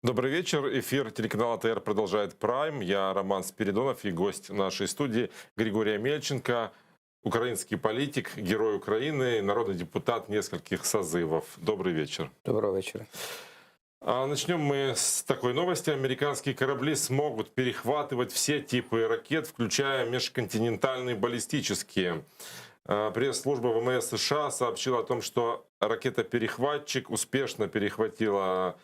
Добрый вечер. Эфир телеканала ТР продолжает Прайм. Я Роман Спиридонов и гость нашей студии Григорий Амельченко, украинский политик, герой Украины, народный депутат нескольких созывов. Добрый вечер. Доброго вечера. Начнем мы с такой новости. Американские корабли смогут перехватывать все типы ракет, включая межконтинентальные баллистические. Пресс-служба ВМС США сообщила о том, что ракета-перехватчик успешно перехватила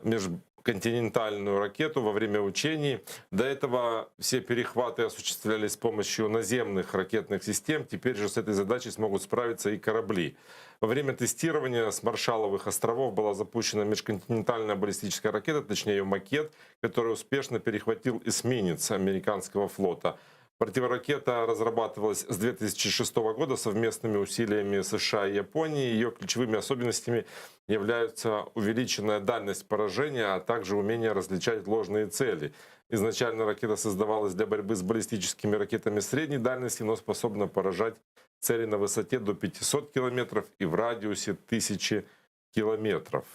межконтинентальную ракету во время учений. До этого все перехваты осуществлялись с помощью наземных ракетных систем. Теперь же с этой задачей смогут справиться и корабли. Во время тестирования с Маршалловых островов была запущена межконтинентальная баллистическая ракета, точнее ее макет, который успешно перехватил эсминец американского флота. Противоракета разрабатывалась с 2006 года совместными усилиями США и Японии. Ее ключевыми особенностями являются увеличенная дальность поражения, а также умение различать ложные цели. Изначально ракета создавалась для борьбы с баллистическими ракетами средней дальности, но способна поражать цели на высоте до 500 километров и в радиусе 1000 километров.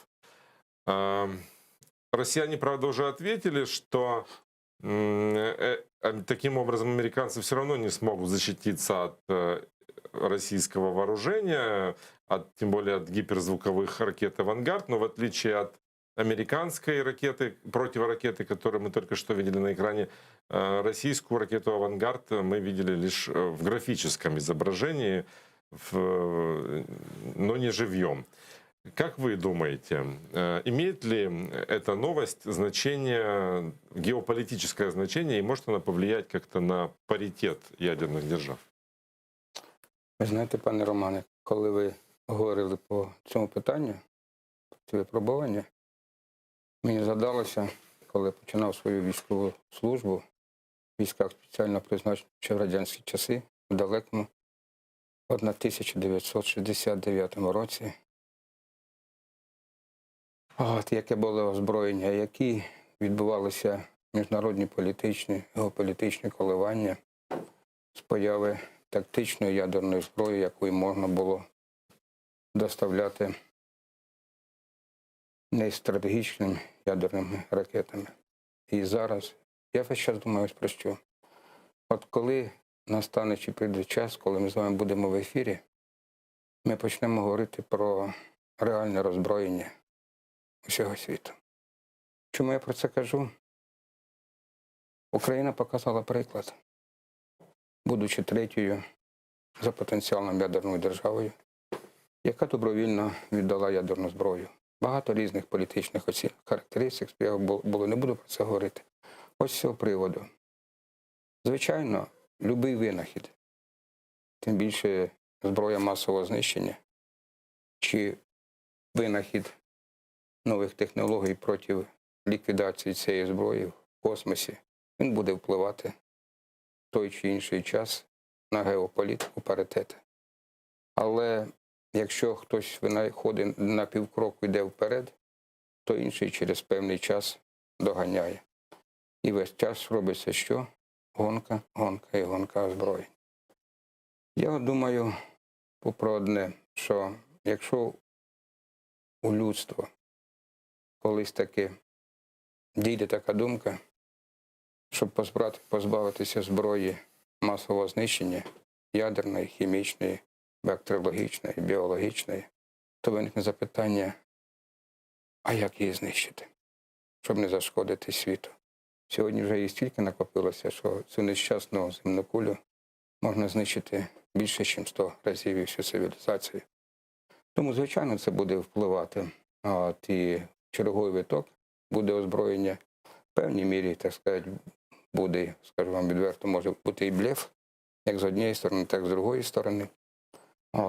Россияне, правда, уже ответили, что таким образом американцы все равно не смогут защититься от российского вооружения, тем более от гиперзвуковых ракет «Авангард», но в отличие от американской ракеты, противоракеты, которую мы только что видели на экране, российскую ракету «Авангард» мы видели лишь в графическом изображении, но не живьем. Как вы думаете, имеет ли эта новость значение, геополитическое значение, и может она повлиять как-то на паритет ядерних держав? Ви знаєте, пане Романе, коли ви говорили по цьому питанню, ці випробування, мені згадалося, коли я починав свою військову службу в військах спеціального призначення ще в радянські часи, в далекому 1969 році. Яке було озброєння, які відбувалися міжнародні політичні, геополітичні коливання з появи тактичної ядерної зброї, якою можна було доставляти не стратегічними ядерними ракетами. І зараз я весь час думаю про що. От коли настане чи прийде час, коли ми з вами будемо в ефірі, ми почнемо говорити про реальне роззброєння усього світу. Чому я про це кажу? Україна показала приклад, будучи третьою за потенціалом ядерною державою, яка добровільно віддала ядерну зброю. Багато різних політичних характеристик було, не буду про це говорити. Ось з цього приводу. Звичайно, будь-який винахід, тим більше зброя масового знищення, чи винахід нових технологій проти ліквідації цієї зброї в космосі, він буде впливати в той чи інший час на геополітику, паритети. Але якщо хтось винаходить на півкроку йде вперед, то інший через певний час доганяє. І весь час робиться що? Гонка, гонка і гонка озброєнь. Я думаю про одне, що якщо у людства колись таки дійде така думка, щоб позбавитися зброї масового знищення, ядерної, хімічної, бактеріологічної, біологічної, то виникне запитання, а як її знищити, щоб не зашкодити світу. Сьогодні вже її стільки накопилося, що цю нещасну земну кулю можна знищити більше, ніж 100 разів і всю цивілізацію. Тому, звичайно, це буде впливати. І черговий виток буде озброєння. В певній мірі, так сказати, буде, скажу вам відверто, може бути і блеф, як з однієї сторони, так і з другої сторони.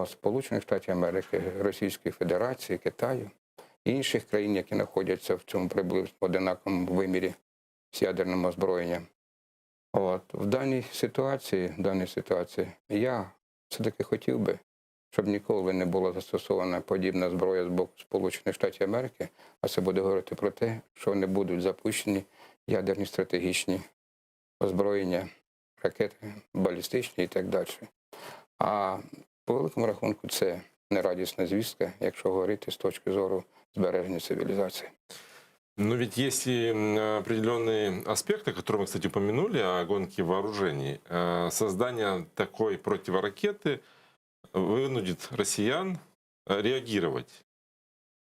Сполучених Штатів Америки, Російської Федерації, Китаю і інших країн, які знаходяться в цьому приблизно одинаковому вимірі з ядерним озброєнням. В даній ситуації я все-таки хотів би, щоб ніколи не була застосована подібна зброя з боку Сполучених Штатів Америки, а це буде говорити про те, що не будуть запущені ядерні стратегічні озброєння, ракети, балістичні і так далі. А по великому рахунку це нерадісна звістка, якщо говорити з точки зору збереження цивілізації. Но ведь есть и определенные аспекты, которые мы, кстати, упомянули о гонке вооружений. Создание такой противоракеты вынудит россиян реагировать.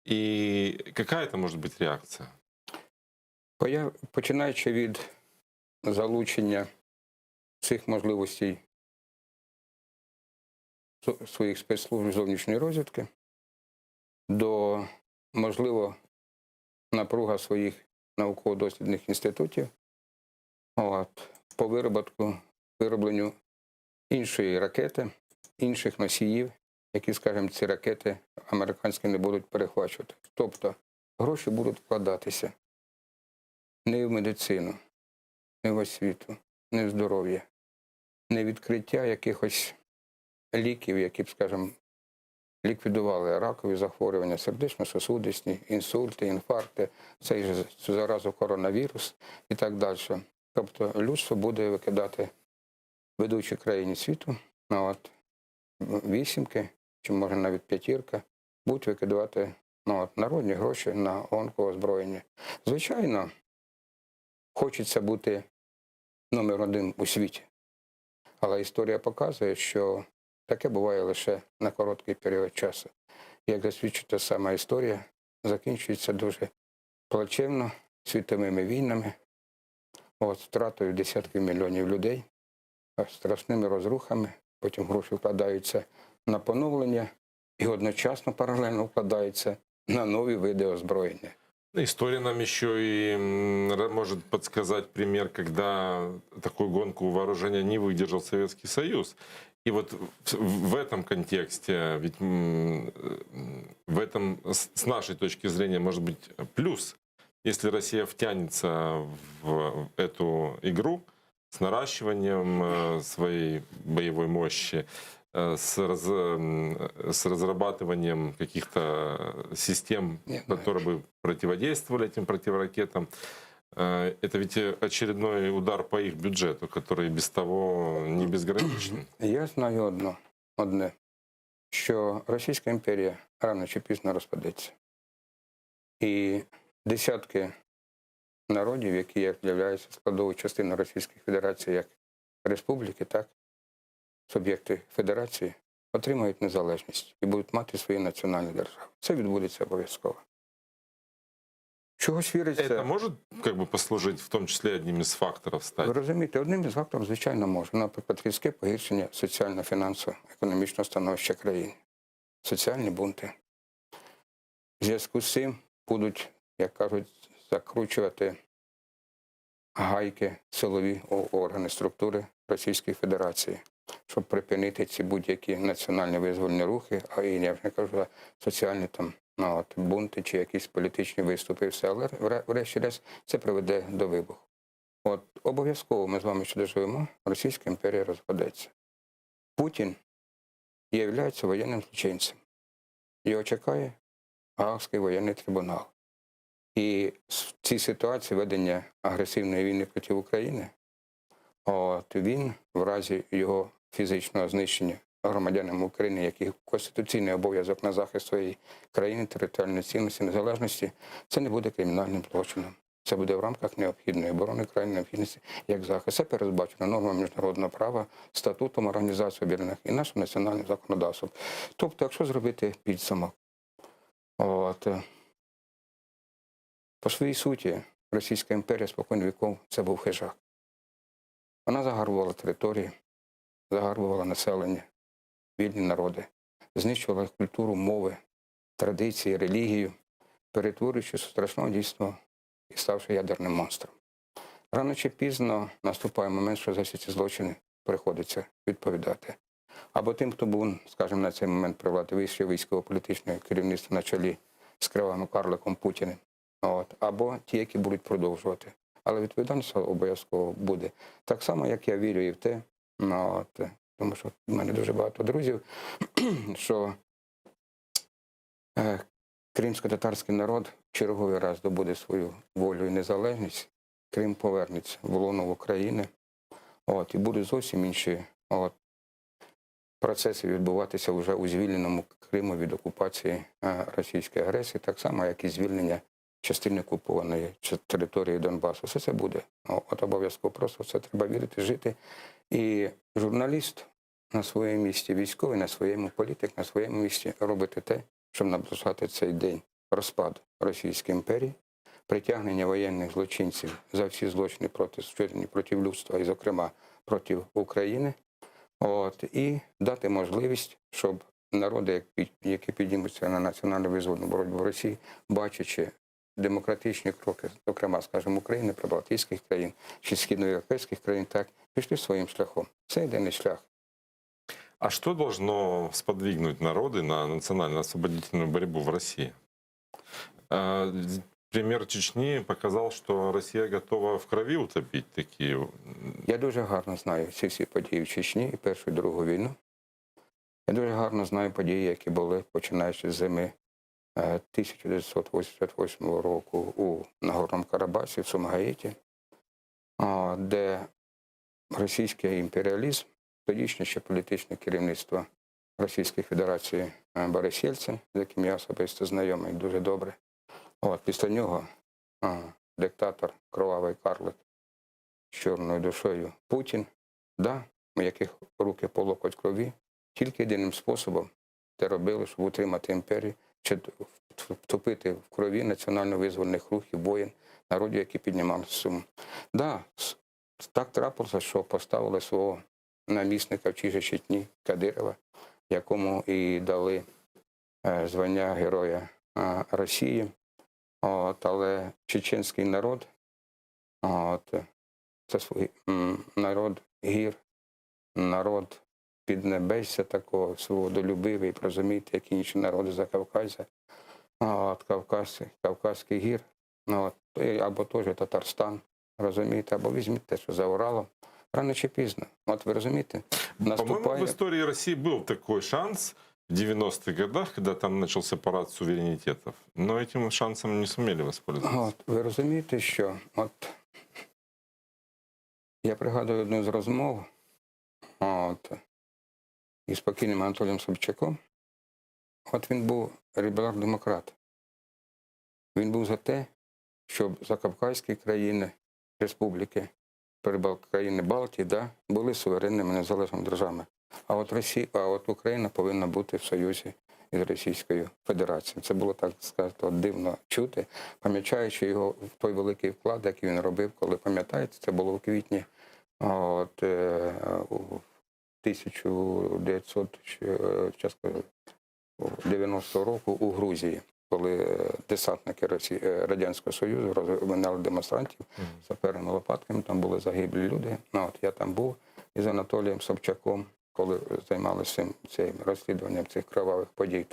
И какая это может быть реакция? Починаючи від залучення цих можливостей своїх спецслужб зовнішньої розвідки до, можливо, напруга своїх науково-дослідних інститутів по виробленню іншої ракети, інших носіїв, які, скажімо, ці ракети американські не будуть перехвачувати. Тобто гроші будуть вкладатися не в медицину, не в освіту, не в здоров'я, не в відкриття якихось ліків, які б, скажімо, ліквідували ракові захворювання, сердечно-сосудисні, інсульти, інфаркти, цей же заразу коронавірус і так далі. Тобто людство буде викидати ведучій країні світу, вісімки, чи може навіть п'ятірка, будуть викидувати народні гроші на онкоозброєння. Звичайно, хочеться бути номер один у світі. Але історія показує, що таке буває лише на короткий період часу. Як засвідчує та сама історія, закінчується дуже плачевно світовими війнами, втратою десятків мільйонів людей, страшними розрухами, потім гроші вкладаються на поновлення і одночасно паралельно вкладаються на нові види озброєння. История нам еще и может подсказать пример, когда такую гонку вооружения не выдержал Советский Союз. И вот в этом контексте, ведь в этом, с нашей точки зрения, может быть плюс, если Россия втянется в эту игру с наращиванием своей боевой мощи, с разрабатыванием каких-то систем, которые бы противодействовали этим противоракетам. Это ведь очередной удар по их бюджету, который без того не безграничный. Я знаю одне, що Російська імперія рано чи пізно розпадеться. І десятки народів, які являються складовою частиною Російської Федерації, як республіки, так, суб'єкти Федерації, отримають незалежність і будуть мати свої національні держави. Це відбудеться обов'язково. Чогось віриться... Это может послужить в тому числі одним із факторів стати? Ви розумієте, одним із факторів, звичайно, може. Наприклад, різке погіршення соціально-фінансово-економічного становища країни. Соціальні бунти. В зв'язку з цим будуть, як кажуть, закручувати гайки, силові органи, структури Російської Федерації, щоб припинити ці будь-які національні визвольні рухи, а і, я вже не кажу, соціальні бунти чи якісь політичні виступи і все. Але врешті-решт це приведе до вибуху. Обов'язково ми з вами ще доживемо, Російська імперія розпадеться. Путін є воєнним злочинцем. Його чекає Гаазький воєнний трибунал. І в цій ситуації ведення агресивної війни проти України, він в разі його фізичного знищення громадянам України, яких конституційний обов'язок на захист своєї країни, територіальної цінності, незалежності, це не буде кримінальним злочином. Це буде в рамках необхідної оборони країни, необхідності як захист. Це передбачено нормами міжнародного права, статутом Організації Об'єднаних і нашим національним законодавством. Тобто, якщо зробити підсумок, по своїй суті, Російська імперія спокійно віков – це був хижак. Вона загарбувала території, загарбувала населення, вільні народи, знищувала культуру, мови, традиції, релігію, перетворюючи страшного дійство і ставши ядерним монстром. Рано чи пізно наступає момент, що за всі ці злочини приходиться відповідати. Або тим, хто був, скажімо, на цей момент при владі вищого військово-політичного керівництва на чолі з кривавим карликом Путіним, або ті, які будуть продовжувати. Але відповідальність обов'язково буде. Так само, як я вірю і в те, тому що в мене дуже багато друзів, що кримсько-татарський народ в черговий раз добуде свою волю і незалежність, Крим повернеться в лоно України, і будуть зовсім інші процеси відбуватися вже у звільненому Криму від окупації російської агресії, так само, як і звільнення частини окупованої території Донбасу. Все це буде. От обов'язково просто в це треба вірити, жити. І журналіст на своєму місці, військовий на своєму, політик на своєму місці робити те, щоб наближати цей день розпаду Російської імперії, притягнення воєнних злочинців за всі злочини проти людства, і, зокрема, проти України, і дати можливість, щоб народи, які піднімуться на національну визвольну боротьбу в Росії, бачачи демократичні кроки, зокрема, скажімо, України, прибалтійських країн чи східноєвропейських країн, так, пішли своїм шляхом. Це єдиний шлях. А что должно сподвигнуть народы на национально-освободительную борьбу в России? Пример Чечни показал, что Россия готова в крови утопить такие. Я дуже гарно знаю ці всі події в Чечні і Першу і Другу війну. Я дуже гарно знаю події, які були, починаючи з зими 1988 року у Нагорному Карабасі, в Сумгаїті, де російський імперіалізм, тодішнє ще політичне керівництво Російської Федерації Борис Єльцин, з яким я особисто знайомий дуже добре. Після нього диктатор, кровавий карлик з чорною душою Путін, у яких руки по локоть крові, тільки єдиним способом те робили, щоб утримати імперію, чи втопити в крові національно-визвольних рухів, воїн, народів, які піднімали суму. Так трапилося, що поставили свого намісника в чужій Чечні Кадирова, якому і дали звання Героя Росії. Але чеченський народ, це свій народ гір, народ піднебесся такого, свободолюбивий, розумієте, як інші народи Закавказя, Кавказький гір, або теж Татарстан, розумієте, або візьміть те, що за Уралом. Рано чи пізно. Ви розумієте? По-моему, в истории России был такой шанс в 90-х годах, когда там начался парад суверенитетов. Но этим шансом не сумели воспользоваться. Ви розумієте, що я пригадую одну з розмов із покійним Анатолієм Собчаком. Він був ліберал-демократ. Він був за те, щоб закавказькі країни, республіки, країни Балтії, були суверенними незалежними державами. А от Україна повинна бути в союзі із Російською Федерацією. Це було, так сказати, дивно чути, пам'ятаючи його той великий вклад, який він робив, коли, пам'ятаєте, це було у квітні 1990 року у Грузії, коли десантники Радянського Союзу розминали демонстрантів саперними лопатками, там були загиблі люди. Я там був із Анатолієм Собчаком, коли займалися цим розслідуванням цих кровавих подій.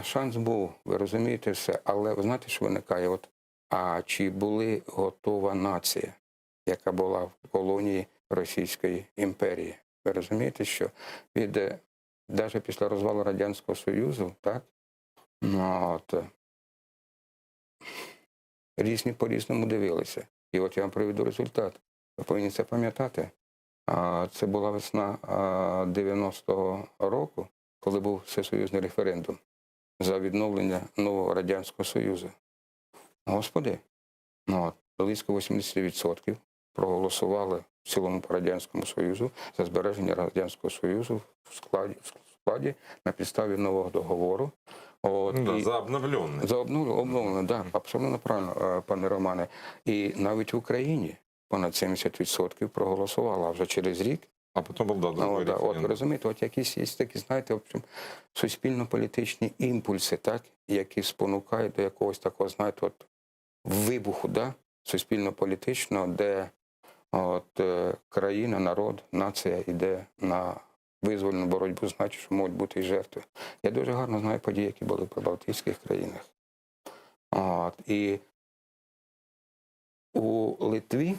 Шанс був, ви розумієте все, але ви знаєте, що виникає? А чи була готова нація, яка була в колонії Російської імперії? Ви розумієте, що навіть після розвалу Радянського Союзу, різні по-різному дивилися. І я вам приведу результат. Ви повинні це пам'ятати. Це була весна 90-го року, коли був всесоюзний референдум за відновлення нового Радянського Союзу. Господи, близько 80% проголосували в цілому по Радянському Союзу за збереження Радянського Союзу в складі на підставі нового договору. За обновлений. За обновлений, так, абсолютно правильно, пане Романе. І навіть в Україні понад 70% проголосувало, а вже через рік. А потім був другий референдум. Ви розумієте, якісь є такі, знаєте, суспільно-політичні імпульси, які спонукають до якогось такого, знаєте, вибуху, суспільно-політичного, де країна, народ, нація йде на визвольну боротьбу, значить, що можуть бути і жертви. Я дуже гарно знаю події, які були в прибалтійських країнах. І у Литві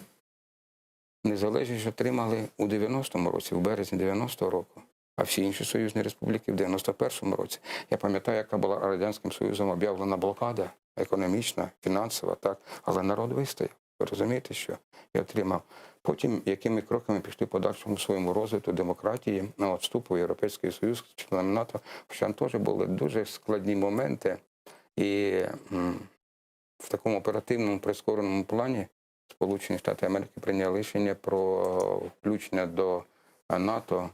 незалежність отримали у 90-му році, в березні 90-го року, а всі інші союзні республіки в 91-му році. Я пам'ятаю, яка була Радянським Союзом об'явлена блокада економічна, фінансова, але народ вистояв. Ви розумієте, що я отримав. Потім, якими кроками пішли в подальшому своєму розвитку демократії, вступу в Європейський Союз, членом НАТО, хоча теж були дуже складні моменти. І в такому оперативному прискореному плані Сполучені Штати Америки прийняли рішення про включення до НАТО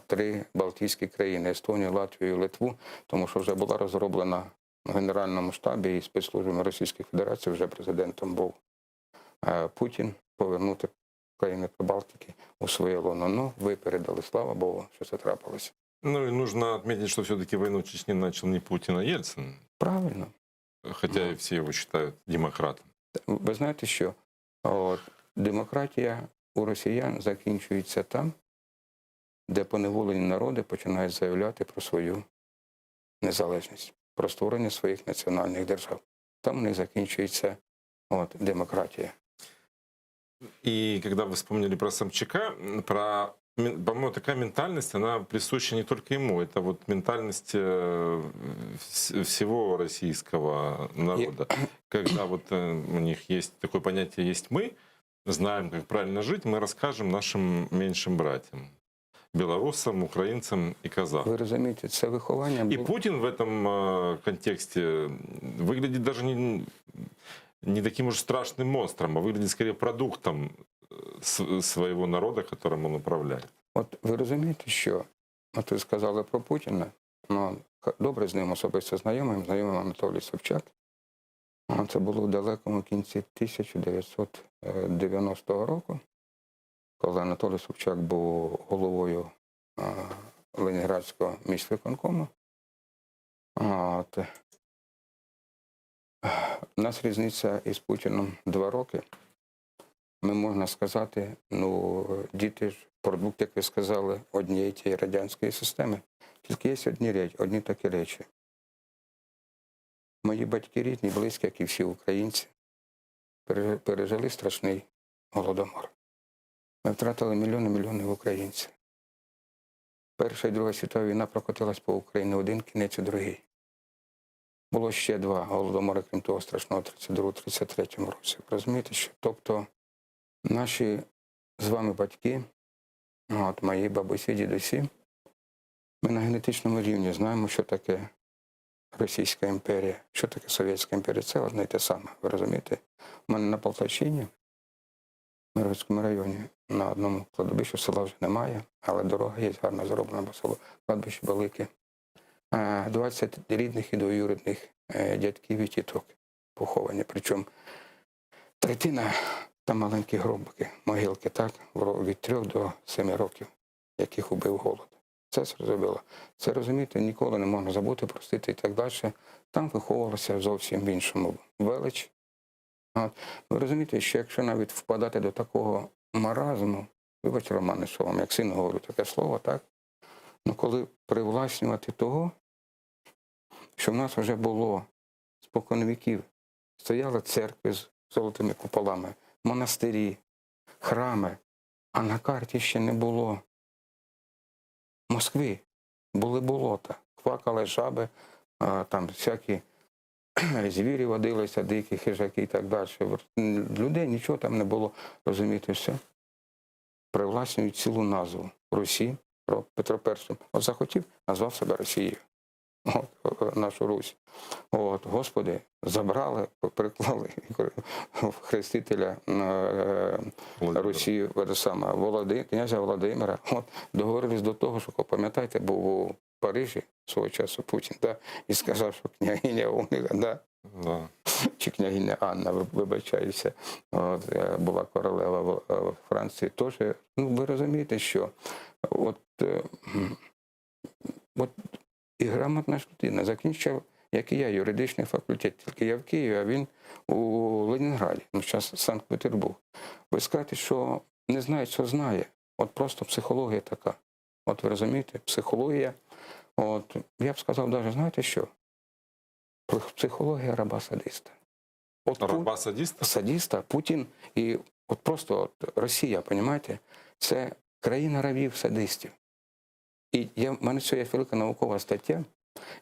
3 Балтійські країни – Естонію, Латвію і Литву, тому що вже була розроблена в Генеральному штабі і спецслужбами Російської Федерації, вже президентом був Путін, повернути країни Прибалтики у своє лоно. Ну, ви передали, слава Богу, що це трапилося. Ну и нужно отметить, что все-таки войну в Чечне начал не Путин, а Ельцин. Правильно. Хотя и все его считают демократом. Ви знаєте, що демократія у росіян закінчується там, де поневолені народи починають заявляти про свою незалежність, про створення своїх національних держав. Там у них закінчується демократія. И когда вы вспомнили про Собчака, по-моему, такая ментальность, она присуща не только ему. Это вот ментальность всего российского народа. Когда вот у них есть такое понятие «есть мы», знаем, как правильно жить, мы расскажем нашим меньшим братьям. Белорусам, украинцам и казахам. Ви розумієте, це виховання... И Путин в этом контексте выглядит даже не таким уж страшным монстром, а выглядит скорее продуктом своего народа, которым он управляет. От ви розумієте, що ви сказали про Путіна, добре з ним особисто знайомий Анатолій Собчак. Це було в далекому кінці 1990 року, коли Анатолій Собчак був головою Ленінградського міськвиконкому. У нас різниця із Путіном 2 роки. Ми, можна сказати, діти ж продукт, як ви сказали, однієї тієї радянської системи. Тільки є одні такі речі. Мої батьки рідні, близькі, як і всі українці, пережили страшний голодомор. Ми втратили мільйони українців. Перша і Друга світова війна прокотилась по Україні один кінець, другий. Було ще 2 голодомори, крім того страшного, в 32-33 році. Розумієте, що? Тобто наші з вами батьки, мої бабусі, дідусі, ми на генетичному рівні знаємо, що таке Російська імперія, що таке Совєтська імперія. Це одне й те саме, ви розумієте? У мене на Полтавщині, в Миргородському районі, на одному кладовищі, села вже немає, але дорога є гарно зроблена, бо село, кладбище велике. 20 рідних і двоюрідних дядьків і тіток поховані. Причому третина там маленькі гробики, могилки, так, від 3 до 7 років, яких убив голод. Це зрозуміло. Це, розумієте, ніколи не можна забути, простити і так далі. Там виховувалося зовсім в іншому велич. Ви розумієте, що якщо навіть впадати до такого маразму, вибачте, Романе, що вам, як син говорю таке слово, так? Коли привласнювати того, що в нас вже було споконвіків, стояли церкви з золотими куполами, монастирі, храми, а на карті ще не було Москви, були болота, квакали жаби, там всякі звірі водилися, дикі хижаки і так далі. Людей нічого там не було, розумієте, все. Привласнюють цілу назву Русі, Петро І. Захотів, назвав себе Росією. Нашу Русь. Господи, забрали, приклали хрестителя Русі, князя Володимира. Договорились до того, що, пам'ятаєте, був у Парижі свого часу Путін, і сказав, що княгиня Ольга, чи княгиня Анна, вибачаюся, була королева в Франції. Тож, ви розумієте, що і грамотна ж людина. Закінчив, як і я, юридичний факультет. Тільки я в Києві, а він у Ленінграді. Зараз Санкт-Петербург. Ви скажете, що не знає, що знає. Просто психологія така. Ви розумієте, психологія. Я б сказав навіть, знаєте що? Психологія раба-садиста. Раба-садиста? Садиста, Путін і просто Росія, розумієте? Це країна рабів-садистів. І в мене це є велика наукова стаття,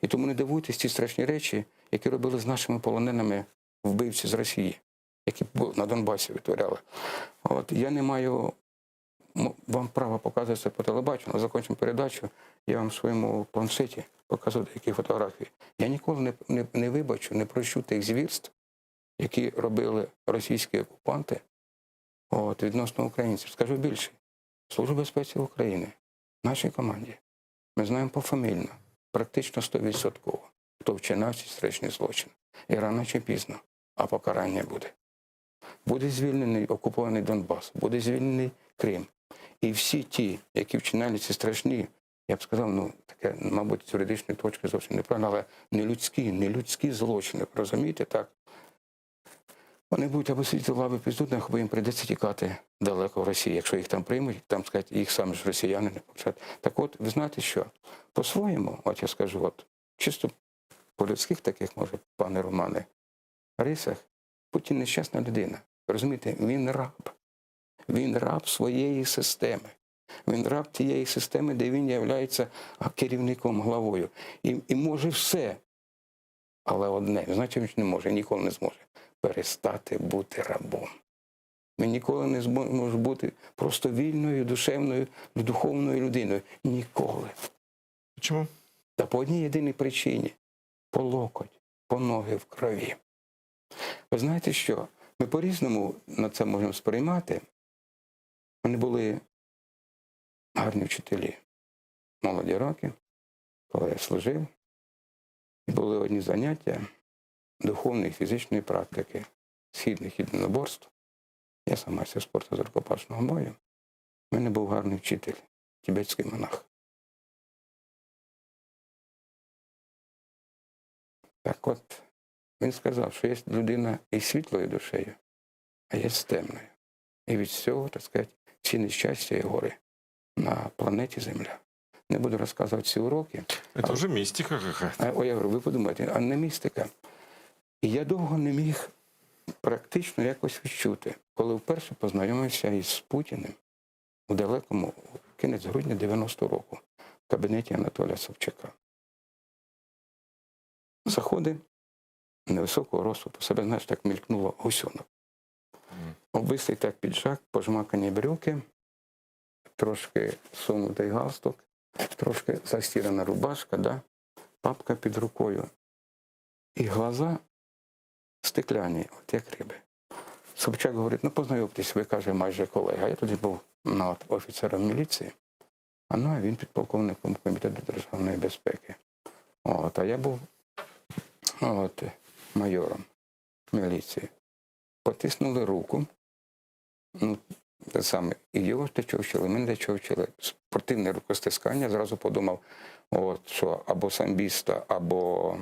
і тому не дивуйтесь ті страшні речі, які робили з нашими полоненими вбивці з Росії, які на Донбасі витворяли. Я не маю вам права показувати це по телебаченню, але закінчимо передачу, я вам в своєму планшеті покажу деякі фотографії. Я ніколи не вибачу, не прощу тих звірств, які робили російські окупанти відносно українців. Скажу більше. Служба безпеки України, нашій команді, ми знаємо пофамільно, практично 100%, хто вчинав ці страшні злочини. І рано чи пізно, а покарання буде. Буде звільнений окупований Донбас, буде звільнений Крим. І всі ті, які вчинали ці страшні, я б сказав, таке, мабуть, з юридичної точки зовсім неправильно, але нелюдські злочини, розумієте, так? Вони будуть або сидіти в лаві підсудних, або їм прийдеться тікати далеко в Росії. Якщо їх там приймуть, там, сказати, їх саме ж росіяни не повчать. Так от, ви знаєте що? По-своєму, я скажу, чисто по людських таких, може, пане Романе, рисах, Путін нещасна людина. Розумієте, він раб. Він раб своєї системи. Він раб тієї системи, де він є керівником, главою. І може все. Але одне, значить, він не може, ніколи не зможе перестати бути рабом. Він ніколи не зможе бути просто вільною, душевною, духовною людиною. Ніколи. Чому? Та по одній єдиній причині. По локоть, по ноги в крові. Ви знаєте що? Ми по-різному на це можемо сприймати. Вони були гарні вчителі. Молоді роки, коли я служив. І були одні заняття духовної, фізичної практики, східних єдиноборств. Я сам майстер спорту з рукопашного бою. У мене був гарний вчитель, тибетський монах. Так от, він сказав, що є людина із світлою душею, а є з темною. І від цього, так сказати, всі нещастя і гори на планеті Земля. Не буду розказувати ці уроки. Це вже містика какая-то. Я говорю, ви подумайте, а не містика. І я довго не міг практично якось відчути, коли вперше познайомився із Путіним у далекому, кінець грудня 90-го року, в кабінеті Анатолія Собчака. Заходи невисокого росту, по себе, знаєш, так мількнуло гусьонок. Обвислий так піджак, пожмакані брюки, трошки сунутий галстук, трошки застірана рубашка, да? Папка під рукою. І глаза стекляні, от як риби. Собчак говорить, познайомтесь, ви, каже, майже колега. Я тоді був офіцером міліції, а він підполковником Комітету державної безпеки. А я був майором міліції. Потиснули руку. Те саме, і його ж чого вчили, мене де чого вчили. Спортивне рукостискання, зразу подумав, що або самбіста, або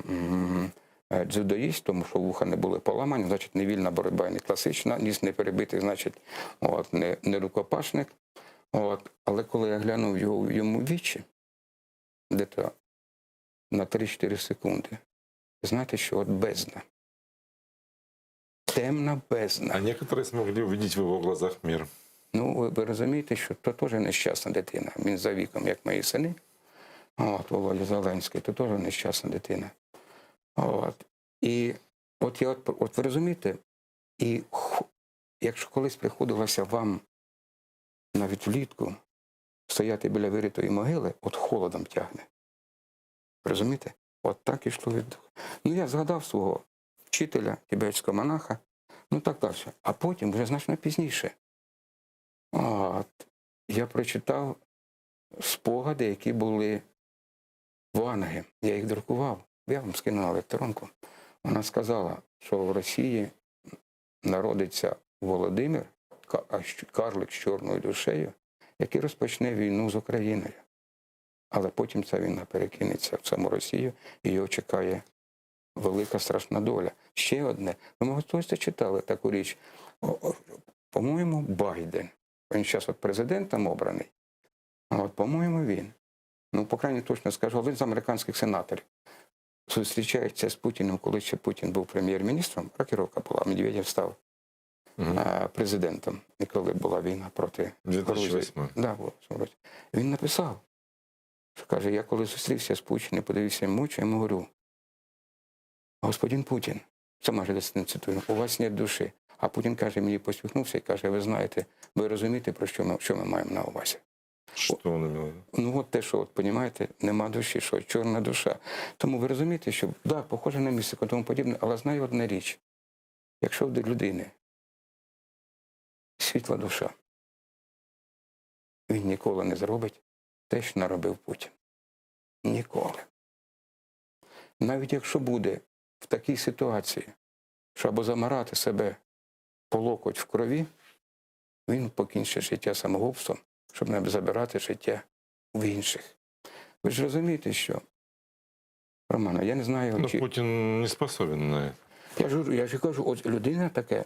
дзюдоїст, тому що вуха не були поламані, значить, не вільна боротьба і не класична, ніс не перебитий, значить, не рукопашник. Але коли я глянув йому в вічі, десь на 3-4 секунди, знаєте, що бездна. Темна бездна. А некоторые смогли увидеть в его глазах мир. Ви розумієте, що то теж нещасна дитина. Він за віком, як мої сини. Володя Зеленський, то теж нещасна дитина. І ви розумієте, і якщо колись приходилося вам навіть влітку стояти біля виритої могили, холодом тягне. Розумієте? Так йшло від духу. Я згадав свого вчителя, тибетського монаха, так далі. А потім, вже значно пізніше, я прочитав спогади, які були в Ванги. Я їх друкував. Я вам скинув на електронку. Вона сказала, що в Росії народиться Володимир, карлик з чорною душею, який розпочне війну з Україною. Але потім ця війна перекинеться в саму Росію, і його чекає велика страшна доля. Ще одне. Ви, може, хтось читали таку річ. По-моєму, Байден. Він зараз президентом обраний. По-моєму, він. По крайній точно скажу, один з американських сенаторів зустрічається з Путіним, коли ще Путін був прем'єр-міністром, рокіровка була, Медведєв став президентом, і коли була війна проти Грузії. Він написав, що каже, я коли зустрівся з Путіним, подивився йому очі, я йому говорю, господин Путін, це майже десь не цитую, у вас нет душі. А Путін каже, мені посміхнувся і каже, ви знаєте, ви розумієте, про що ми маємо на увазі? Що він имел в виду? Те, що, понімаєте, нема душі, що чорна душа. Тому ви розумієте, що, похоже на містику, тому подібне, але знаю одна річ. Якщо в людини світла душа, він ніколи не зробить те, що наробив Путін. Ніколи. Навіть якщо буде в такій ситуації, що або замарати себе по локоть в крові, він покінчить життя самогубством, щоб не забирати життя в інших. Ви ж розумієте, що, Романа, я не знаю, Но Путин не способен на это. я ж кажу, от людина таке,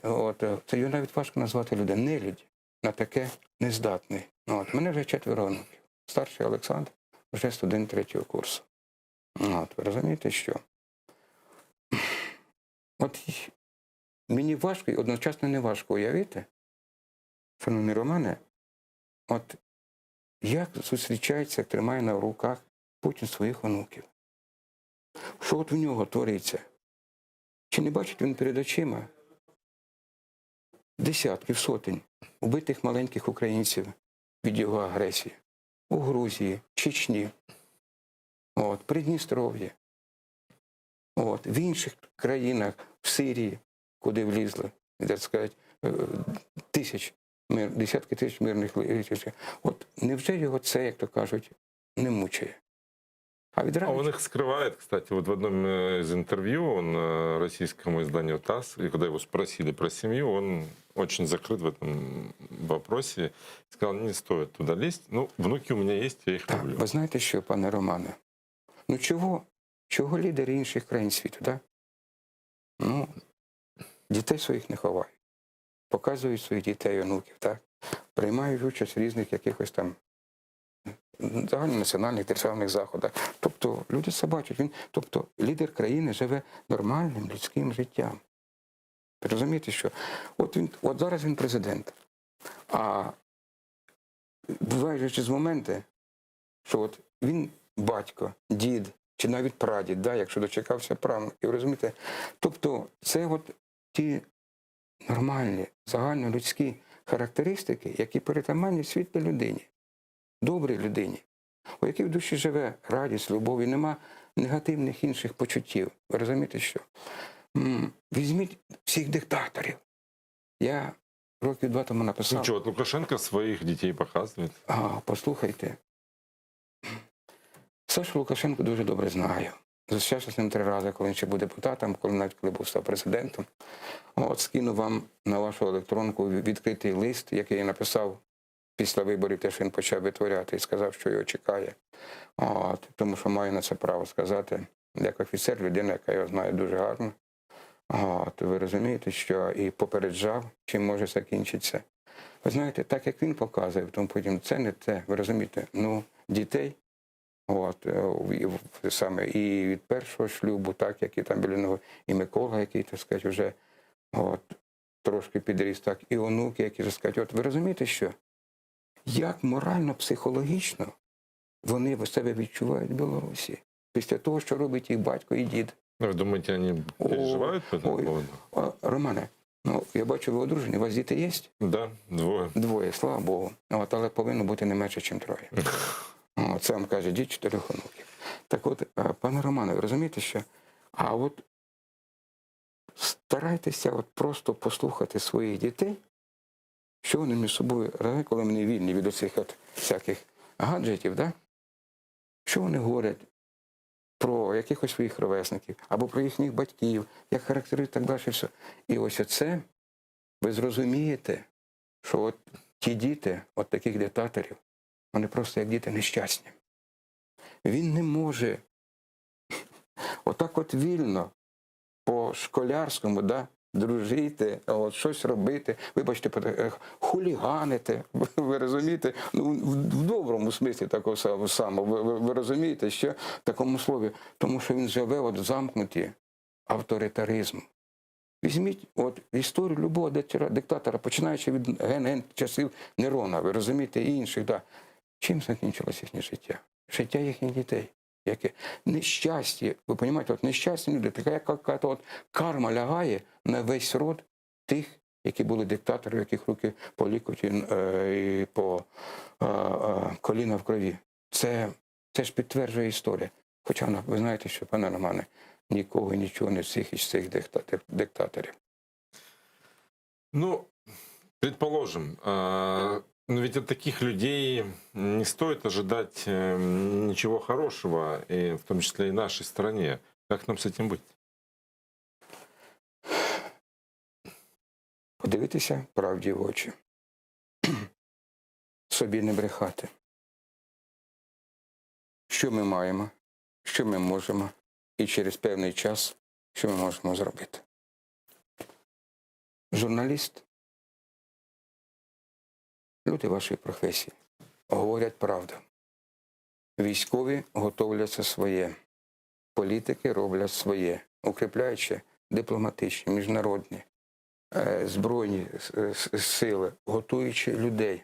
це його навіть важко назвати людиною, нелюдь, на таке нездатний. Мене вже 4 онуків. Старший Олександр вже студент 3-го курсу. Ви розумієте, що? От мені важко і одночасно не важко уявити, шановні Романе, от як зустрічається, як тримає на руках Путін своїх онуків. Що от в нього твориться? Чи не бачить він перед очима десятків, сотень убитих маленьких українців від його агресії? У Грузії, Чечні, Придністров'ї, в інших країнах, в Сирії, куди влізли, так сказати, десятки тисяч мирних людей. Невже його це, як то кажуть, не мучає? А он их скрывает, кстати, вот в одном из интервью он российскому изданию ТАСС, и когда его спросили про семью, он очень закрыт в этом вопросе. Сказал, не стоит туда лезть. Ну, внуки у меня есть, я их люблю. Ви знаєте що, пане Романе? Чого лідери інших країн світу, да? Дітей своїх не ховають. Показують своїх дітей, онуків, так? Приймають участь в різних якихось там загальнонаціональних державних заходах. Тобто люди це бачать. Тобто лідер країни живе нормальним людським життям. Ви розумієте, що? От зараз він президент. А бувають ж моменти, що от він батько, дід, чи навіть прадід, да, якщо дочекався правнуків, розумієте? Тобто це от ті нормальні, загальнолюдські характеристики, які перетаманні світлій людині, добрій людині, у якій в душі живе радість, любов і нема негативних інших почуттів. Ви розумієте, що? Візьміть всіх диктаторів. Я років 2 тому написав... Ну що, от Лукашенко своїх дітей показує? Послухайте. Сашу Лукашенко дуже добре знаю. Зустрічався з ним 3 рази, коли він ще був депутатом, коли був став президентом. Скину вам на вашу електронку відкритий лист, який я написав після виборів, те, що він почав витворяти, і сказав, що його чекає. Тому що маю на це право сказати, як офіцер, людина, яка його знає дуже гарно. Ви розумієте, що і попереджав, чим може закінчитися. Ви знаєте, так як він показує, тому потім це не те, ви розумієте, дітей, саме і від першого шлюбу, так, як і там біля нього, і Микола, який, так сказати, вже трошки підріс, так, і онуки, які, так сказати, ви розумієте, що як морально-психологічно вони себе відчувають в Білорусі після того, що робить їх батько і дід. Ви думаєте, вони переживають по цьому поводу? Романе, я бачу, ви одружені, у вас діти є? Да, 2. 2, слава Богу. Але повинно бути не менше, ніж 3. Це вам каже дід 4 онуків. Так от, пане Романе, ви розумієте, що? Старайтеся просто послухати своїх дітей, що вони між собою, коли вони вільні від оцих всяких гаджетів, да? Що вони говорять про якихось своїх ровесників, або про їхніх батьків, як характерують так далі. Все. І ось оце ви зрозумієте, що ті діти, таких диктаторів, вони просто як діти нещасні. Він не може отак вільно, по-школярському, да, дружити, щось робити, вибачте, хуліганити, ви розумієте, в доброму смислі такого самого, ви розумієте, що в такому слові, тому що він живе в замкнуті авторитаризму. Візьміть історію любого диктатора, починаючи від часів Нерона, ви розумієте, і інших, да. Чим закінчилося їхнє життя? Життя їхніх дітей. Яке нещастя, ви розумієте, нещасні люди, така яка карма лягає на весь род тих, які були диктатори, яких руки по лікоті і по коліна в крові. Це ж підтверджує історія. Хоча, ви знаєте, що, пане Романе, нікого і нічого не всіх із цих диктаторів. Ну, предположим, но ведь от таких людей не стоит ожидать ничего хорошего, и в том числе и нашей стране. Как нам с этим быть? Подивитися правді в очі, собі не брехати. Що ми маємо, що ми можемо, і через певний час, що ми можемо зробити. Журналіст, люди вашої професії, говорять правду. Військові готовляться своє, політики роблять своє, укріпляючи дипломатичні, міжнародні, збройні сили, готуючи людей.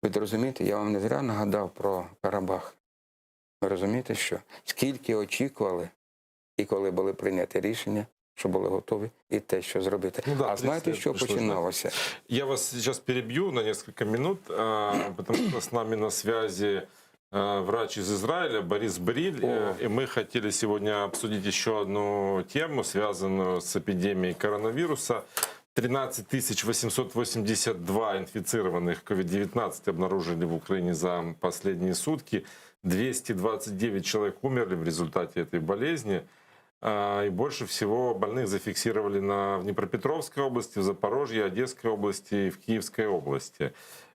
Ви розумієте, я вам не зря нагадав про Карабах. Ви розумієте, що скільки очікували, і коли були прийняті рішення, що були готові і те, що зробити. Ну да, а знаєте, що пришлось, починалося? Я вас сейчас перебью на несколько минут, потому что с нами на связи врач из Израиля Борис Бриль. И мы хотели сегодня обсудить еще одну тему, связанную с эпидемией коронавируса. 13 882 инфицированных COVID-19 обнаружили в Украине за последние сутки. 229 человек умерли в результате этой болезни. И больше всего больных зафиксировали в Днепропетровской области, в Запорожье, Одесской области и в Киевской области.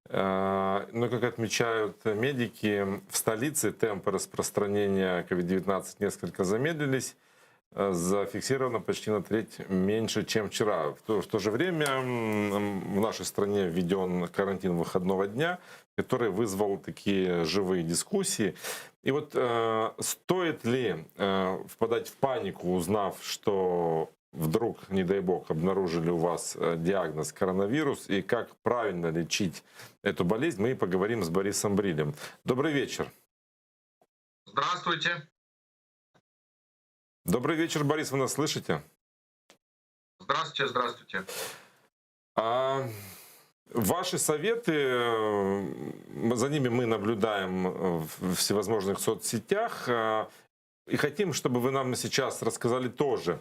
Но, как отмечают медики, в столице темпы распространения COVID-19 несколько замедлились. Зафиксировано почти на треть меньше, чем вчера. В то же время в нашей стране введен карантин выходного дня, который вызвал такие живые дискуссии. И вот стоит ли впадать в панику, узнав, что вдруг, не дай бог, обнаружили у вас диагноз коронавирус, и как правильно лечить эту болезнь, мы поговорим с Борисом Брилем. Добрый вечер. Здравствуйте. Добрый вечер, Борис, вы нас слышите? Здравствуйте, здравствуйте. Ваши советы, за ними мы наблюдаем в всевозможных соцсетях, и хотим, чтобы вы нам сейчас рассказали тоже,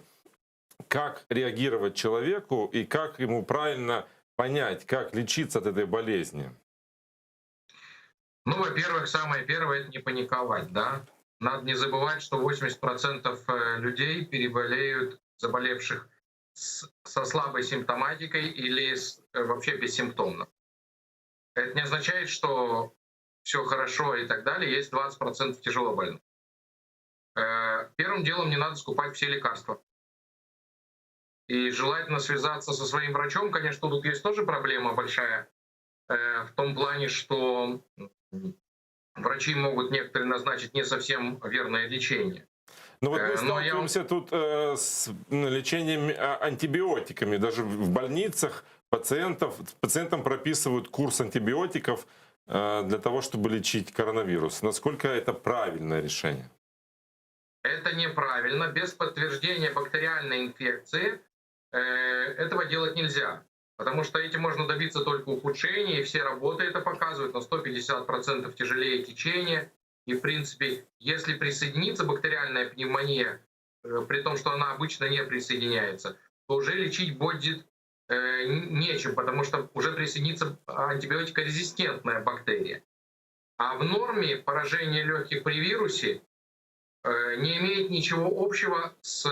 как реагировать человеку и как ему правильно понять, как лечиться от этой болезни. Ну, во-первых, самое первое — это не паниковать, да. Надо не забывать, что 80% людей переболеют, заболевших со слабой симптоматикой или вообще бессимптомно. Это не означает, что все хорошо и так далее. Есть 20% тяжелобольных. Первым делом не надо скупать все лекарства. И желательно связаться со своим врачом. Конечно, тут есть тоже проблема большая в том плане, что врачи могут некоторые назначить не совсем верное лечение. Но вот мы сталкиваемся тут с лечением антибиотиками. Даже в больницах пациентам прописывают курс антибиотиков для того, чтобы лечить коронавирус. Насколько это правильное решение? Это неправильно. Без подтверждения бактериальной инфекции этого делать нельзя. Потому что этим можно добиться только ухудшения, и все работы это показывают, на 150% тяжелее течение. И, в принципе, если присоединится бактериальная пневмония, при том, что она обычно не присоединяется, то уже лечить будет нечем, потому что уже присоединится антибиотикорезистентная бактерия. А в норме поражение легких при вирусе не имеет ничего общего с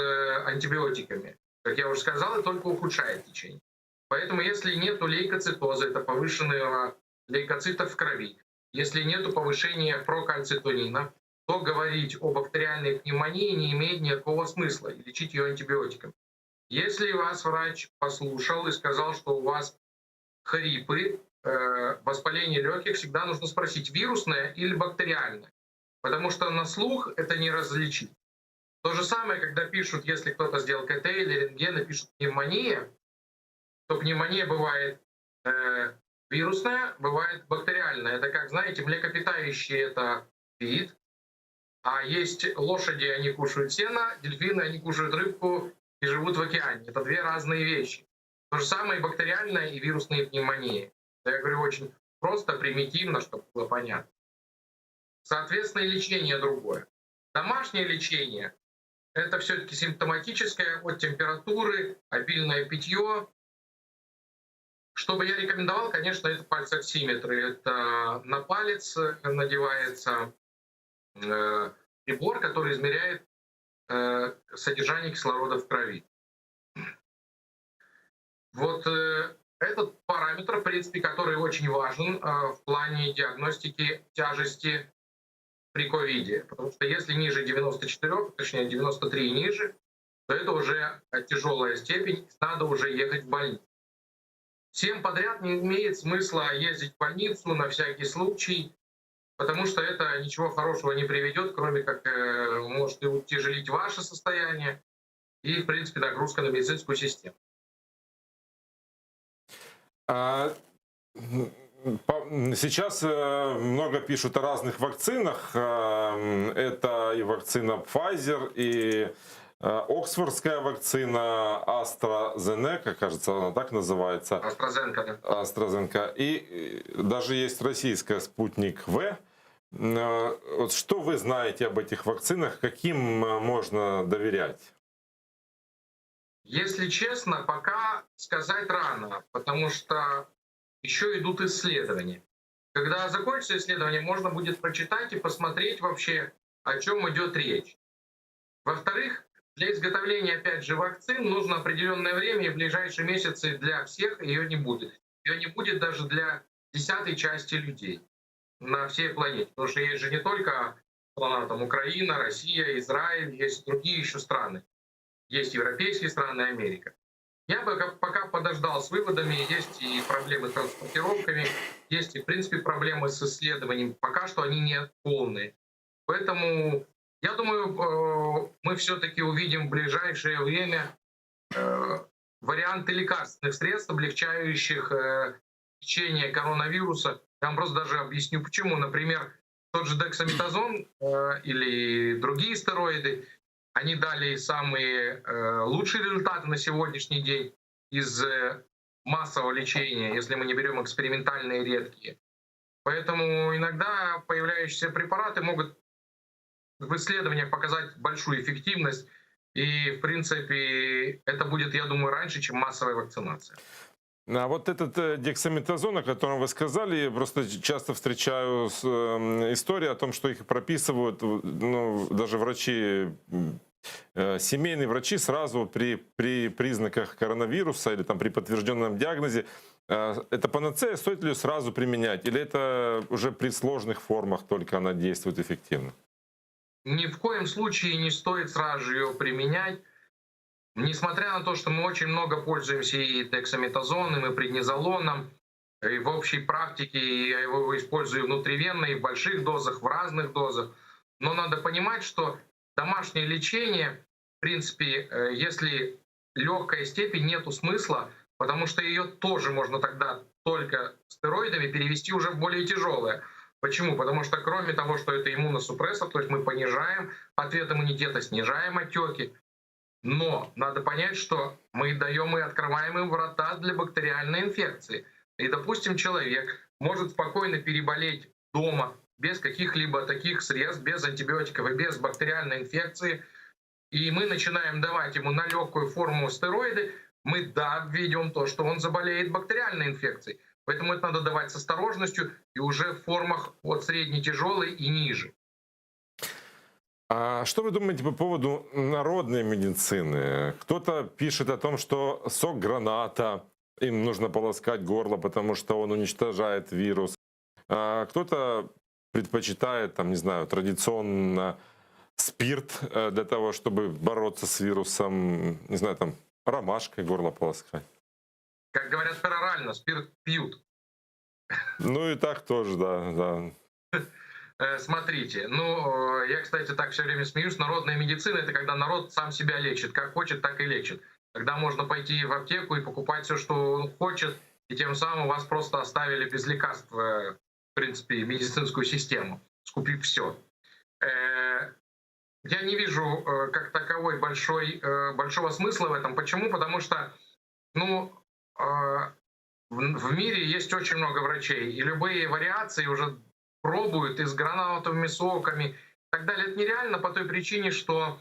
антибиотиками. Как я уже сказал, и только ухудшает течение. Поэтому если нет лейкоцитоза, это повышенного лейкоцитов в крови, если нет повышения прокальцитонина, то говорить о бактериальной пневмонии не имеет никакого смысла и лечить ее антибиотиками. Если вас врач послушал и сказал, что у вас хрипы, воспаление легких, всегда нужно спросить, вирусное или бактериальное, потому что на слух это не различить. То же самое, когда пишут, если кто-то сделал КТ или рентген и пишут пневмония, то пневмония бывает вирусная, бывает бактериальная. Это, как знаете, млекопитающие — это вид, а есть лошади, они кушают сено, дельфины, они кушают рыбку и живут в океане. Это две разные вещи. То же самое и бактериальная, и вирусные пневмонии. Я говорю очень просто, примитивно, чтобы было понятно. Соответственно, и лечение другое. Домашнее лечение — это все-таки симптоматическое, от температуры, обильное питье, Что бы я рекомендовал, конечно, это пальцоксиметры. Это на палец надевается прибор, который измеряет содержание кислорода в крови. Вот этот параметр, в принципе, который очень важен в плане диагностики тяжести при ковиде. Потому что если ниже 94, точнее 93 и ниже, то это уже тяжелая степень, надо уже ехать в больницу. Всем подряд не имеет смысла ездить в больницу на всякий случай, потому что это ничего хорошего не приведет, кроме как может и утяжелить ваше состояние и, в принципе, нагрузка на медицинскую систему. Сейчас много пишут о разных вакцинах. Это и вакцина Pfizer, и Оксфордская вакцина AstraZeneca, кажется, она так называется. AstraZeneca, да. AstraZeneca. И даже есть российская «Спутник В». Вот что вы знаете об этих вакцинах? Каким можно доверять? Если честно, пока сказать рано, потому что еще идут исследования. Когда закончится исследование, можно будет прочитать и посмотреть вообще, о чем идет речь. Во-вторых, для изготовления, опять же, вакцин нужно определенное время, и в ближайшие месяцы для всех ее не будет. Ее не будет даже для 10-й части людей на всей планете. Потому что есть же не только страна, там, Украина, Россия, Израиль, есть другие еще страны. Есть европейские страны, Америка. Я бы пока подождал с выводами. Есть и проблемы с транспортировками, есть и, в принципе, проблемы с исследованием. Пока что они не полные. Поэтому я думаю, мы все-таки увидим в ближайшее время варианты лекарственных средств, облегчающих течение коронавируса. Я вам просто даже объясню, почему. Например, тот же дексаметазон или другие стероиды, они дали самые лучшие результаты на сегодняшний день из массового лечения, если мы не берем экспериментальные редкие. Поэтому иногда появляющиеся препараты могут в исследованиях показать большую эффективность. И, в принципе, это будет, я думаю, раньше, чем массовая вакцинация. А вот этот дексаметазон, о котором вы сказали, я просто часто встречаю истории о том, что их прописывают, ну, даже врачи, семейные врачи сразу при признаках коронавируса или там, при подтвержденном диагнозе. Это панацея, стоит ли ее сразу применять? Или это уже при сложных формах только она действует эффективно? Ни в коем случае не стоит сразу ее применять. Несмотря на то, что мы очень много пользуемся и дексаметазоном, и преднизолоном, и в общей практике я его использую внутривенно, и в больших дозах, в разных дозах. Но надо понимать, что домашнее лечение, в принципе, если легкая степень, нету смысла, потому что ее тоже можно тогда только стероидами перевести уже в более тяжелое. Почему? Потому что кроме того, что это иммуносупрессор, то есть мы понижаем ответ иммунитета, снижаем отеки, но надо понять, что мы даем и открываем им врата для бактериальной инфекции. И, допустим, человек может спокойно переболеть дома без каких-либо таких средств, без антибиотиков и без бактериальной инфекции. И мы начинаем давать ему на легкую форму стероиды, мы введем то, что он заболеет бактериальной инфекцией. Поэтому это надо давать с осторожностью и уже в формах от средней тяжелой и ниже. А что вы думаете по поводу народной медицины? Кто-то пишет о том, что сок граната, им нужно полоскать горло, потому что он уничтожает вирус. А кто-то предпочитает, там, не знаю, традиционно спирт для того, чтобы бороться с вирусом, не знаю, там, ромашкой горло полоскать. Как говорят перорально, спирт пьют. Ну и так тоже, да. Смотрите, ну, я, кстати, так все время смеюсь, народная медицина — это когда народ сам себя лечит, как хочет, так и лечит. Тогда можно пойти в аптеку и покупать все, что он хочет, и тем самым вас просто оставили без лекарств, в принципе, медицинскую систему, скупив все. Я не вижу как таковой большого смысла в этом. Почему? Потому что, ну, в мире есть очень много врачей, и любые вариации уже пробуют и с гранатовыми соками и так далее. Это нереально по той причине, что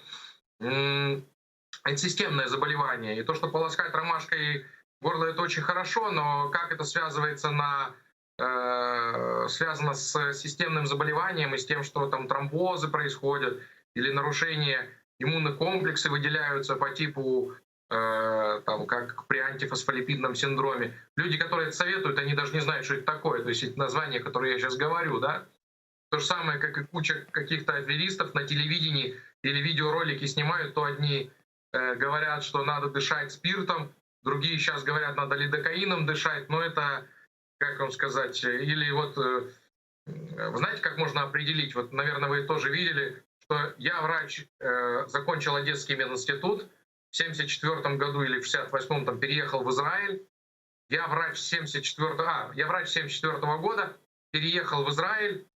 это системное заболевание. И то, что полоскать ромашкой горло это очень хорошо, но как это связано с системным заболеванием и с тем, что там тромбозы происходят или нарушения иммунных комплексов выделяются по типу там, как при антифосфолипидном синдроме. Люди, которые это советуют, они даже не знают, что это такое. То есть эти названия, которые я сейчас говорю, да, то же самое, как и куча каких-то аферистов на телевидении или видеоролики снимают, то одни говорят, что надо дышать спиртом, другие сейчас говорят, надо лидокаином дышать, но это, как вам сказать, или вот, вы знаете, как можно определить, вот, наверное, вы тоже видели, что я врач, закончил Одесский мединститут, в 1974 году или в 1968 там переехал в Израиль, я врач 1974 года, переехал в Израиль,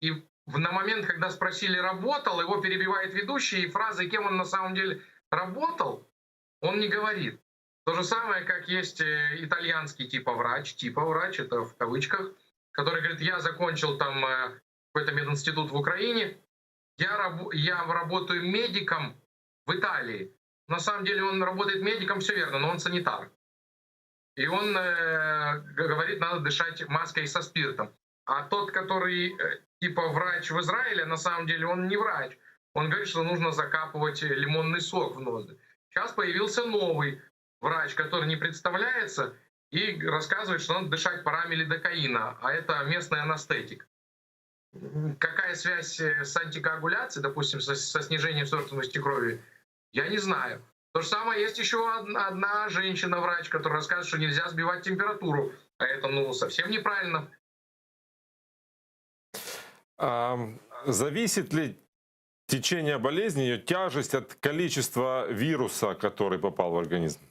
и на момент, когда спросили, работал, его перебивает ведущий, и фразы, кем он на самом деле работал, он не говорит. То же самое, как есть итальянский типа врач, это в кавычках, который говорит, я закончил там какой-то мединститут в Украине, я работаю медиком в Италии. На самом деле он работает медиком, все верно, но он санитар. И он говорит, надо дышать маской со спиртом. А тот, который типа врач в Израиле, на самом деле он не врач. Он говорит, что нужно закапывать лимонный сок в ноздри. Сейчас появился новый врач, который не представляется и рассказывает, что надо дышать парами лидокаина, а это местный анестетик. Какая связь с антикоагуляцией, допустим, со снижением свертываемости крови, я не знаю. То же самое есть еще одна женщина-врач, которая рассказывает, что нельзя сбивать температуру. А это совсем неправильно. Зависит ли течение болезни, ее тяжесть от количества вируса, который попал в организм?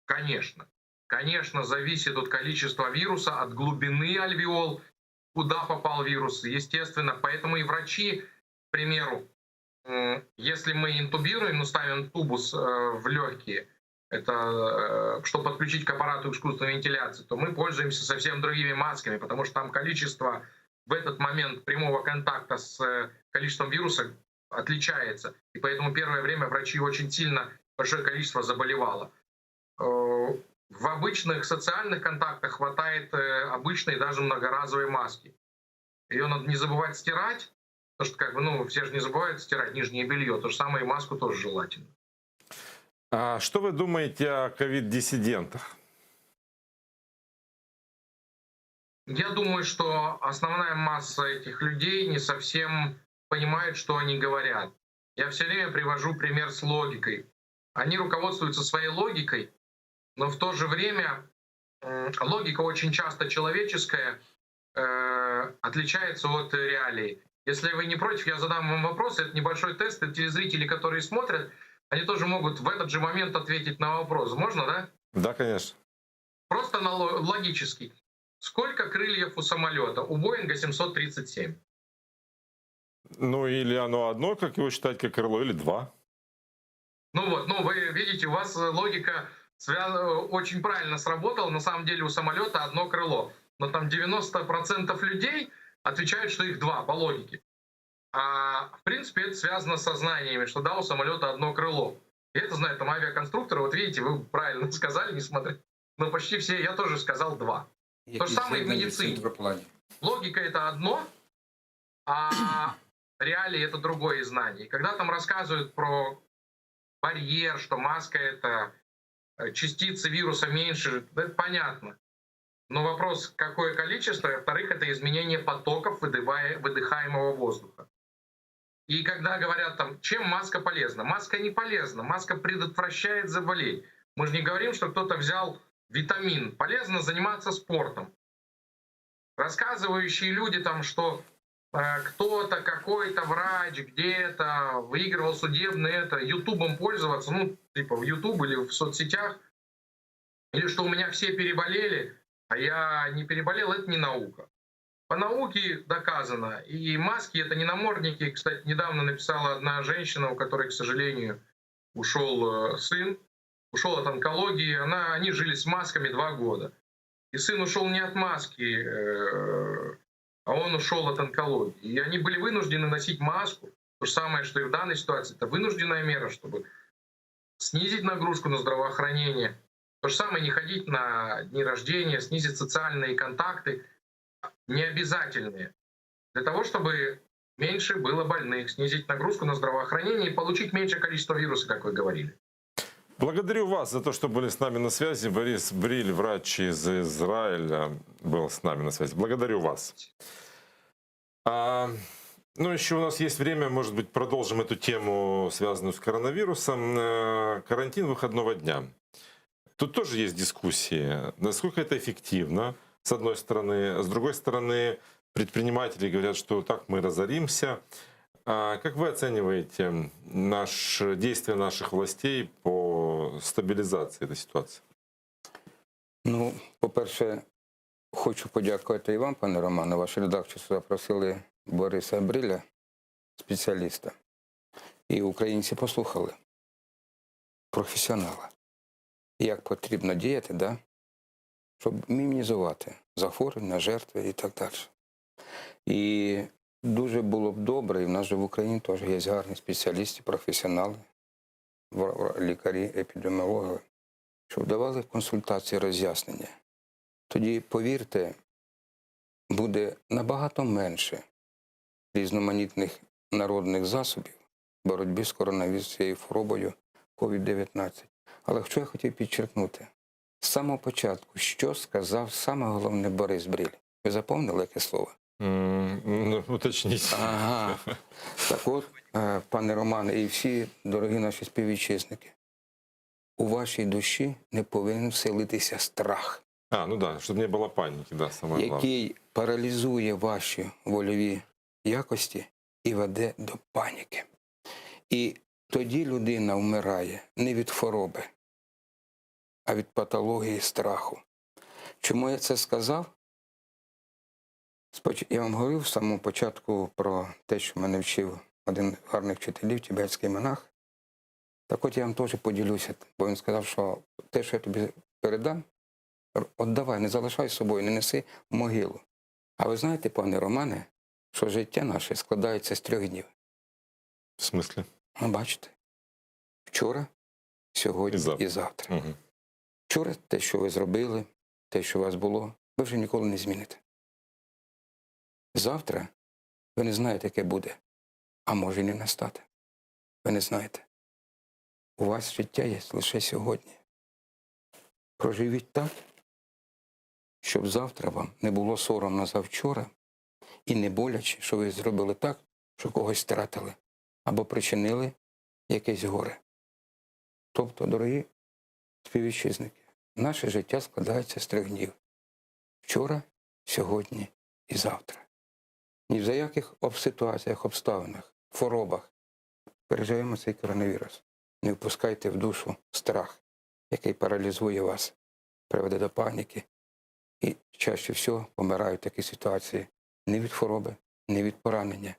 Конечно. Конечно, зависит от количества вируса, от глубины альвеол, куда попал вирус, естественно. Поэтому и врачи, к примеру, если мы интубируем, ставим тубус в легкие, это чтобы подключить к аппарату искусственной вентиляции, то мы пользуемся совсем другими масками, потому что там количество в этот момент прямого контакта с количеством вируса отличается. И поэтому первое время врачи очень сильно, большое количество заболевало. В обычных социальных контактах хватает обычной даже многоразовой маски. Ее надо не забывать стирать, потому что все же не забывают стирать нижнее белье. То же самое и маску тоже желательно. А что вы думаете о ковид-диссидентах? Я думаю, что основная масса этих людей не совсем понимает, что они говорят. Я все время привожу пример с логикой. Они руководствуются своей логикой, но в то же время логика очень часто человеческая отличается от реалий. Если вы не против, я задам вам вопрос. Это небольшой тест, и телезрители, которые смотрят, они тоже могут в этот же момент ответить на вопрос. Можно, да? Да, конечно. Просто логически. Сколько крыльев у самолета? У Боинга 737. Или оно одно, как его считать, как крыло, или два. Вы видите, у вас логика очень правильно сработала. На самом деле у самолета одно крыло. Но там 90% людей отвечают, что их два, по логике. А в принципе это связано со знаниями, что да, у самолета одно крыло. И это знают там авиаконструкторы. Вот видите, вы правильно сказали, несмотря. Но почти все, я тоже сказал два. То же самое и в медицине. Логика — это одно, а реалии — это другое знание. И когда там рассказывают про барьер, что маска — это частицы вируса меньше, это понятно. Но вопрос, какое количество, и, во-вторых, это изменение потоков выдыхаемого воздуха. И когда говорят там, чем маска полезна? Маска не полезна, маска предотвращает заболеть. Мы же не говорим, что кто-то взял витамин. Полезно заниматься спортом. Рассказывающие люди там, что кто-то, какой-то врач где-то выигрывал судебное ютубом пользоваться, в ютуб или в соцсетях, или что у меня все переболели, а я не переболел, это не наука. По науке доказано. И маски — это не намордники. Кстати, недавно написала одна женщина, у которой, к сожалению, ушел сын, ушел от онкологии. Они жили с масками 2 года. И сын ушел не от маски, а он ушел от онкологии. И они были вынуждены носить маску. То же самое, что и в данной ситуации. Это вынужденная мера, чтобы снизить нагрузку на здравоохранение. То же самое не ходить на дни рождения, снизить социальные контакты, необязательные, для того, чтобы меньше было больных, снизить нагрузку на здравоохранение и получить меньшее количество вируса, как вы говорили. Благодарю вас за то, что были с нами на связи. Борис Бриль, врач из Израиля, был с нами на связи. Благодарю вас. Ну, еще у нас есть время, может быть, продолжим эту тему, связанную с коронавирусом. Карантин выходного дня. Тут тоже есть дискуссии, насколько это эффективно, с одной стороны. С другой стороны, предприниматели говорят, что так мы разоримся. Как вы оцениваете действия наших властей по стабілізації этой ситуації? Ну, по-перше, хочу подякувати і вам, пане Романе. Ваші редакції запросили Бориса Бриля, спеціаліста. І українці послухали професіонала. Як потрібно діяти, да? Щоб мінімізувати захворювання, жертви і так далі. І дуже було б добре, і в нас же в Україні теж є гарні спеціалісти, професіонали, лікарі, епідеміологи, щоб давали консультації, роз'яснення. Тоді, повірте, буде набагато менше різноманітних народних засобів боротьби з коронавірусом, хворобою COVID-19. Але що я хотів підчеркнути? З самого початку, що сказав саме головне Борис Бриль? Ви запам'ятали яке слово? Уточніть. Ага. Так от, пане Романе, і всі дорогі наші співвітчизники, у вашій душі не повинен вселитися страх, Ну да, щоб не було паніки, да, саме головне. який паралізує ваші вольові якості і веде до паніки. І тоді людина вмирає не від хвороби, а від патології страху. Чому я це сказав? Я вам говорив в самому початку про те, що мене вчив один з гарних вчителів, тибетський монах. Так от я вам теж поділюся, бо він сказав, що те, що я тобі передам, віддавай, не залишай з собою, не неси в могилу. А ви знаєте, пане Романе, що життя наше складається з 3 днів. В смислі? Бачите? Вчора, сьогодні і завтра. Угу. Вчора те, що ви зробили, те, що у вас було, ви вже ніколи не зміните. Завтра ви не знаєте, яке буде, а може і не настати. Ви не знаєте. У вас життя є лише сьогодні. Проживіть так, щоб завтра вам не було соромно за вчора і не боляче, що ви зробили так, що когось втратили або причинили якесь горе. Тобто, дорогі співвітчизники, наше життя складається з 3 днів. Вчора, сьогодні і завтра. Ні за яких ситуаціях, обставинах, хворобах переживемо цей коронавірус. Не впускайте в душу страх, який паралізує вас, приведе до паніки. І чаще всього помирають такі ситуації не від хвороби, не від поранення,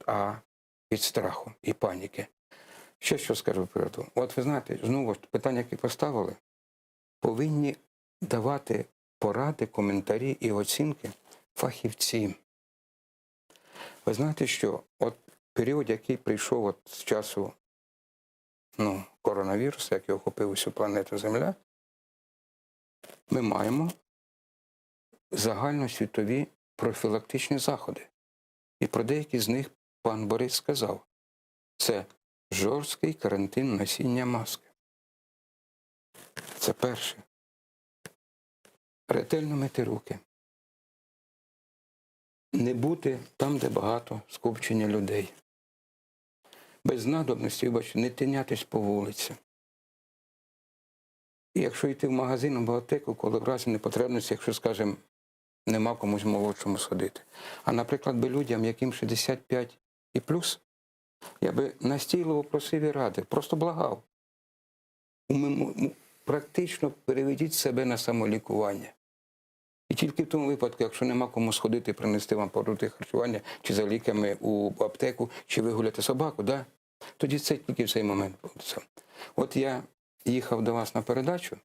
а від страху і паніки. Ще що скажу приводу. От ви знаєте, знову ж питання, які поставили, повинні давати поради, коментарі і оцінки фахівці. Ви знаєте, що от період, який прийшов з часу коронавірусу, який охопив усю планету Земля, ми маємо загальносвітові профілактичні заходи. І про деякі з них пан Борис сказав. Це жорсткий карантин носіння маски. Це перше. Ретельно мити руки. Не бути там, де багато скупчення людей. Без надобності, не тинятись по вулиці. І якщо йти в магазин або аптеку, коли в разі непотребності, якщо, скажімо, нема комусь молодшому сходити. А, наприклад, людям, яким 65 і плюс, я би настійливо просив і радив, просто благав. Практично переведіть себе на самолікування. І тільки в тому випадку, якщо нема кому сходити, принести вам продукти харчування, чи за ліками у аптеку, чи вигуляти собаку, тоді це тільки в цей момент буде. От я їхав до вас на передачу,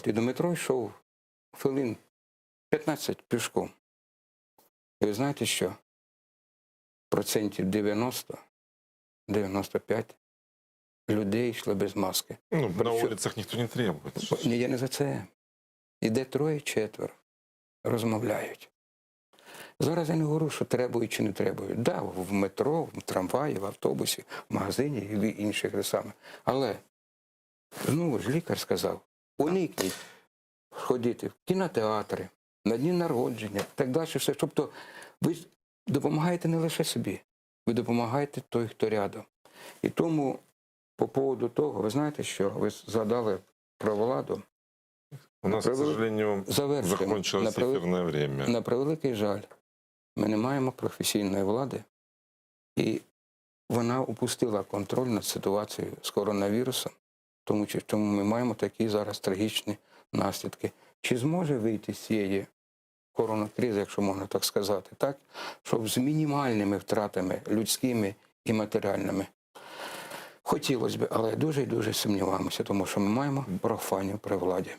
і до метро йшов хвилин 15 пішком. І ви знаєте що? 90-95% людей йшли без маски. Ну, на Причем- улицах никто не требует. Ні, я не за це. Іде троє-четверо, розмовляють. Зараз я не говорю, що требують чи не требують. Да, в метро, в трамваї, в автобусі, в магазині і в інших де саме. Але, знову ж лікар сказав, уникніть ходити в кінотеатри, на дні народження, так далі. Все. Тобто ви допомагаєте не лише собі, ви допомагаєте той, хто рядом. І тому по поводу того, ви знаєте, що ви згадали про владу, У нас, к Превел- сожалению, завершуємо. закончилось эфирное время. На превеликий жаль, ми не маємо професійної влади, і вона упустила контроль над ситуацією з коронавірусом, тому ми маємо такі зараз трагічні наслідки. Чи зможе вийти з цієї коронакризи, якщо можна так сказати, так, щоб з мінімальними втратами людськими і матеріальними? Хотілося б, але дуже і дуже сумніваємося, тому що ми маємо профанів при владі.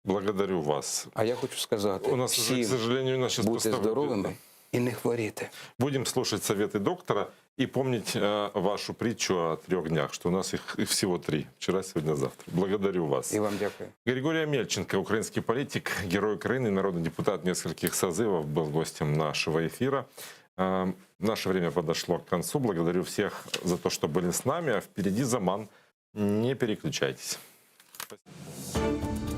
Благодарю вас. А я хочу сказати, У нас, уже, к всім сожалению, у нас сейчас бути здоровими і не хворіти. Будем слушать советы доктора и помнить вашу притчу о 3 днях, что у нас их всего 3. Вчера, сегодня, завтра. Благодарю вас. І вам дякую. Григорий Амельченко, украинский политик, герой Украины, народный депутат нескольких созывов, был гостем нашего эфира. Наше время подошло к концу. Благодарю всех за то, что были с нами. А впереди Заман. Не переключайтесь. Спасибо.